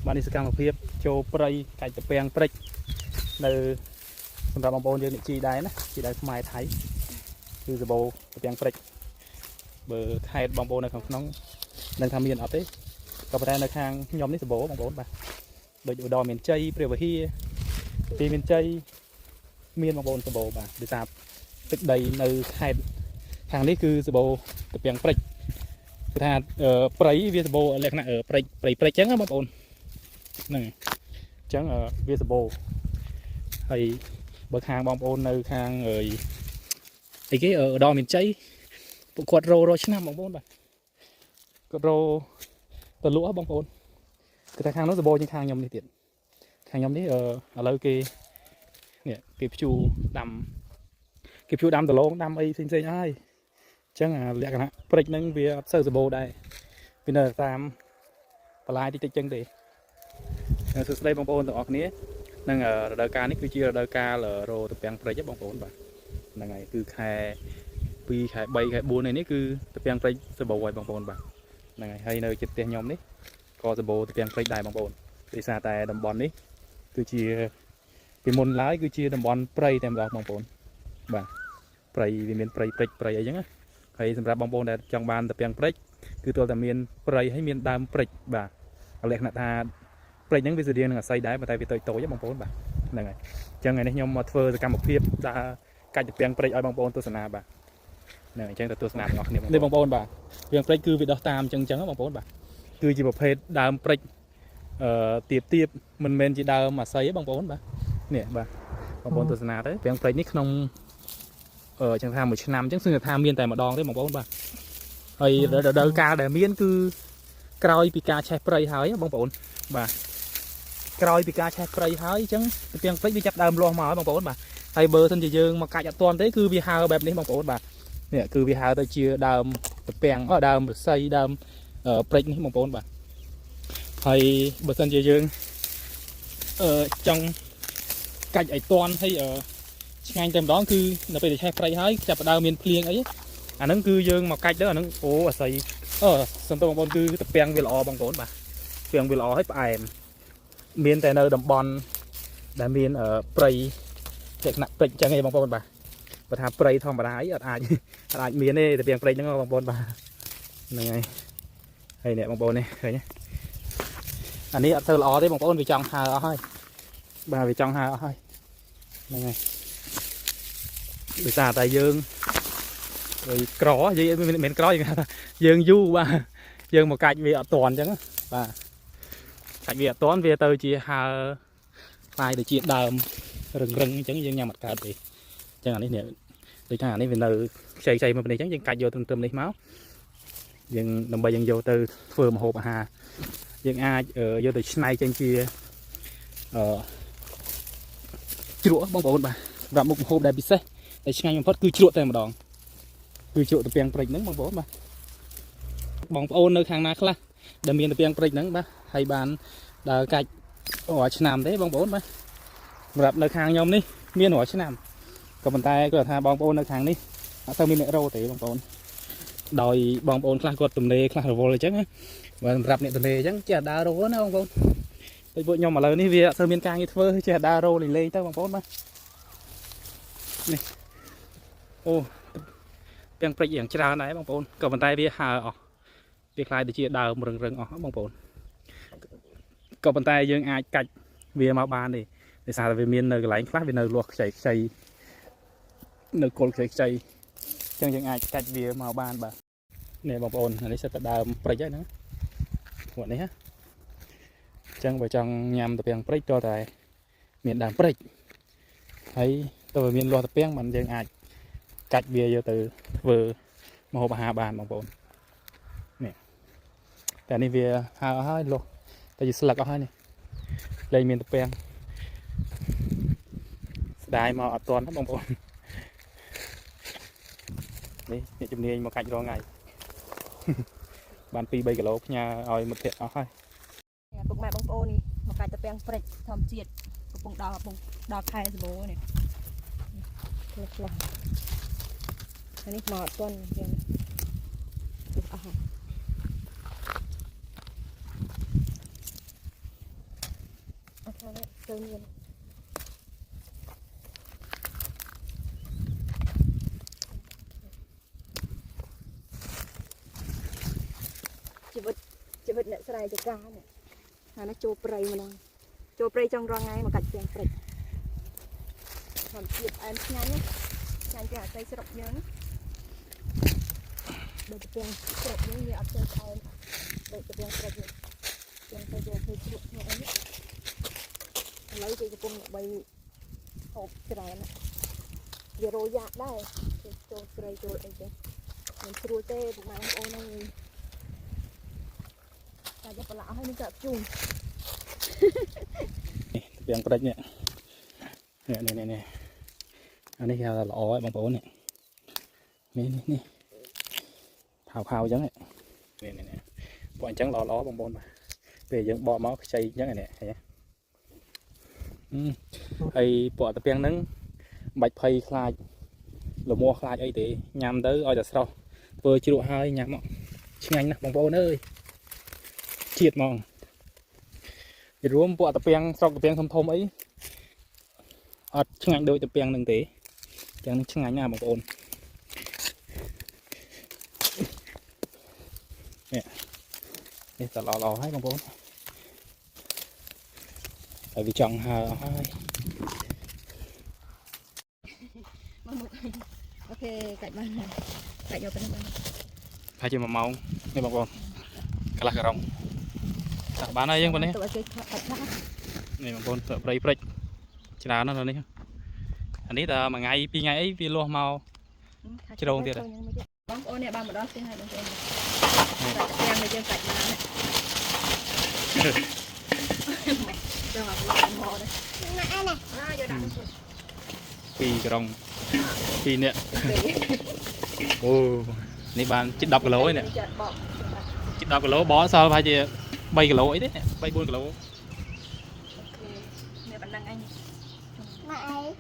bạn đi scan một phiếp châu prey cạnh tập bèn prey nơiสำหรับบางคนยังจีได้นะจีได้ไม้ไทยคือจะโบtập bèn prey បើខេតបងប្អូននៅក្នុងនឹងថាមានអត់ទេក៏ប៉ុន្តែនៅខាងខ្ញុំនេះសបោបងប្អូនបាទដូចឧត្តរមានជ័យព្រះវិហារពីមានជ័យមានបងប្អូនសបោបាទដោយសារទឹកដីនៅខេតខាងនេះគឺសបោតាពាំងព្រិចគឺថាព្រៃវាសបោលក្ខណៈព្រិចចឹងណាបងប្អូនហ្នឹងអញ្ចឹងវាសបោហើយបើខាងបងប្អូននៅខាងអីគេឧត្តរមានជ័យពួកគាត់រោឆ្នាំបងប្អូនបាទគាត់រោទៅលក់បងប្អូនគឺថាខាងនោះសបោជាងខាងខ្ញុំនេះទៀតខាងខ្ញុំនេះឥឡូវគេនេះគេភ្ជួរដាំដលងដាំអីផ្សេងហើយអញ្ចឹងលក្ខណៈព្រិចហ្នឹងវាអត់សូវសបោដែរពីនៅតាមបន្លាយតិចចឹងទេសួស្តីបងប្អូនទាំងអស់គ្នានឹងរដូវកាលនេះគឺជារដូវកាលរោតាពាំងព្រិចបងប្អូនបាទហ្នឹងហើយគឺខែ2ខែ3ខែ4នេះគឺតាពាំងព្រិចសបោហើយបងប្អូនបាទហ្នឹងហើយនៅចិត្តផ្ទះខ្ញុំនេះក៏សបោតាពាំងព្រិចដែរបងប្អូនដោយសារតែតំបន់នេះគឺជាពីមុនឡើយគឺជាតំបន់ព្រៃតែម្ដងបងប្អូនបាទព្រៃវាមានព្រៃព្រិចព្រៃអីចឹងណាហើយសម្រាប់បងប្អូនដែលចង់បានតាពាំងព្រិចគឺទល់តែមានព្រៃហើយមានដើមព្រិចបាទលក្ខណៈថាព្រិចហ្នឹងវាស្រដៀងនឹងអាស័យដែរប៉ុន្តែវាតូចៗបងប្អូនបាទហ្នឹងហើយអញ្ចឹងថ្ងៃនេះខ្ញុំមកធ្វើសកម្មភាពដើរកាច់តាពាំងព្រិចឲ្យបងប្អូនទស្សនាបាទហ្នឹងអញ្ចឹងទៅទស្សនាទាំងអស់គ្នានេះបងប្អូនបាទវាព្រិចគឺវាដោះតាមអញ្ចឹងបងប្អូនបាទគឺជាប្រភេទដើមព្រិចទៀបមិនមែនជាដើមអាស័យទេបងប្អូនបាទនេះបាទបងប្អូនទស្សនាទៅពាំងព្រិចនេះក្នុងចឹងថាមួយឆ្នាំអញ្ចឹងគឺថាមានតែម្ដងទេបងប្អូនបាទហើយរដូវកាលដែលមានគឺក្រោយពីការឆេះព្រៃហើយបងប្អូនបាទក្រោយពីការឆេះព្រៃហើយអញ្ចឹងពាំងព្រិចវាចាប់ដើមលាស់មកហើយបងប្អូនបាទហើយបើសិនជាយើងមកកាច់អត់ទាន់ទេគឺវាហើបែបនេះបងប្អូនបាទនេះគឺវាហើទៅជាដើមតាពាំងដើមរស័យដើមព្រិចនេះបងប្អូនបាទហើយបើសិនជាយើងចង់កាច់ឲ្យទាន់ហើយឆ្ងាញ់តែម្ដងគឺនៅពេលដែលឆេះព្រៃហើយចាប់ដើមមានភ្លៀងអីអាហ្នឹងគឺយើងមកកាច់ទៅអាហ្នឹងអូអាស័យសំទោសបងប្អូនគឺតាពាំងវាល្អបងប្អូនបាទពាំងវាល្អហើយផ្អែមមានតែនៅតំបន់ដែលមានព្រៃលក្ខណៈព្រិចអញ្ចឹងឯងបងប្អូនបាទបើថាព្រៃធម្មតាអីអត់អាចមានទេតាពាំងព្រិចហ្នឹងបងប្អូនបាទហ្នឹងហើយនេះបងប្អូននេះឃើញទេអានេះអត់ធ្វើល្អទេបងប្អូនវាចង់ហើអស់ហើយបាទវាចង់ហើអស់ហើយហ្នឹងហើយដោយសារតែយើងក្រនិយាយមិនមែនក្រយើងយូរបាទយើងមកកាច់វាអត់តាន់អញ្ចឹងបាទកាច់វាអត់តាន់វាទៅជាហើខ្លាយទៅជាដើមរឹងអញ្ចឹងយើងញ៉ាំអត់កើតទេអញ្ចឹងអានេះដូចថាអានេះវានៅខ្ចីមកពីនេះអញ្ចឹងយើងកាច់យកត្រឹមនេះមកយើងដើម្បីយើងយកទៅធ្វើម្ហូបអាហារយើងអាចយកទៅឆ្នៃចេញជាជ្រក់បងប្អូនបាទសម្រាប់មុខម្ហូបដែលពិសេសតែឆ្ងាញ់បំផុតគឺជ្រក់តែម្ដងគឺជ្រក់តាពាំងព្រិចហ្នឹងបងប្អូនបាទបងប្អូននៅខាងណាខ្លះដែលមានតាពាំងព្រិចហ្នឹងបាទហើយបានដើរកាច់រាល់ឆ្នាំទេបងប្អូនបាទសម្រាប់នៅខាងខ្ញុំនេះមានរាល់ឆ្នាំក៏ប៉ុន្តែគាត់ថាបងប្អូននៅខាងនេះអត់ទៅមានអ្នករោទេបងប្អូនដោយបងប្អូនខ្លះគាត់ទំនេរខ្លះរវល់អញ្ចឹងបាទសម្រាប់អ្នកទំនេរអញ្ចឹងចេះដើររោណាបងប្អូនដូចពួកខ្ញុំឥឡូវនេះវាអត់ទៅមានការងារធ្វើចេះដើររោលេងទៅបងប្អូនបាទនេះអូពាំងព្រិចយ៉ាងច្រើនដែរបងប្អូនក៏ប៉ុន្តែវាហើអស់វាคล้ายទៅជាដើមរឹងអស់បងប្អូនក៏ប៉ុន្តែយើងអាចកាច់វាមកបានទេដោយសារតែវាមាននៅកន្លែងខ្លះវានៅលាស់ខ្ចីនៅគល់ខ្ចីអញ្ចឹងយើងអាចកាច់វាមកបានបាទនេះបងប្អូនអានេះសិតតែដើមព្រិចហើយហ្នឹងគាត់នេះហ៎អញ្ចឹងបើចង់ញ៉ាំតាពាំងព្រិចតតែមានដើមព្រិចហើយតើវាមានលាស់តាពាំងមិនយើងអាចកាច់វាយកទៅធ្វើម្ហូបអាហារបានបងប្អូននេះតែនេះវាហើអស់ហើយលាស់តែជាស្លឹកអស់ហើយនេះលែងមានតាពាំងស្ដាយមកអត់ទាន់បងប្អូននេះអ្នកជំនាញមកកាច់រងថ្ងៃបាន 2-3 គីឡូផ្ញើឲ្យមិត្តភក្តិអស់ហើយពុកម៉ែបងប្អូននេះមកកាច់តាពាំងព្រិចធម្មជាតិកំពុងដល់ខែសបោនេះខ្លះអានេះមកអត់ទាន់យើងអស់ហើយ เจอเงินชีวิตเนี่ยสลายจะกล้าเนี่ยnó trôi prey mà nè trôi prey trong rong ngay mà cạch tiền prey làm việc em nhanh nhanh cả tay sọc nhớ để tiền sọc nhớ như áp chân em để tiền prey tiền prey thì sọc nhớ ấy lấy cái cung bay hộp cái này giờ rồi dạ đây trôi prey trôi ấy chứ mình trôi tê mà em ôn nàyจะปลาให้มันจับจุ่ม เปลี่ยนประเด็นเนี่ยอันนี้คือเราอ้อยบางโป้เนี่ยนี่ขาวจังเนี่ยปล่อยจังล้อบางโป้มาเปลี่ยนยังบ่อม้อใช้ยังไงเนี่ยเห็นไหมไอ้ปอดตะเปียงนั้นใบไผ่คลายหรือมัวคลายไอ้ตียำtớiอ้อยจะสโลเปิดชิโร่ให้ยำอ่ะชิงไงนะบางโป้เอ้ยเฉียดมองจะรู้ว่าปวดตะเปียงสอกตะเปียงทมๆấyอดช่างโดยตะเปียงหนึ่งตีจังช่างหน้าบางคนเนี่ยแต่รอให้บางคนtại vì chọn hai ok cạnh bên này cạnh vô bên này hai chiếc màu đây bang con cái là cà rồng bán này nhưng bên này này bang con tựa prey chỉ là nó rồi đấy anh ấy là mà ngày pi ngày ấy pi luôn màu chỉ đâu tiền đấy bóng ô này ba một đó xin hai bóng ô em này trên cạnh mà cho mà làm mò đấy pi cà rồng pi nè ô này bạn chích đập cái lỗ này chích đập cái lỗ bỏ sao phải gì bay cái lỗ ấy đấy bay buôn cái lỗ nè bạn đăng anh Mày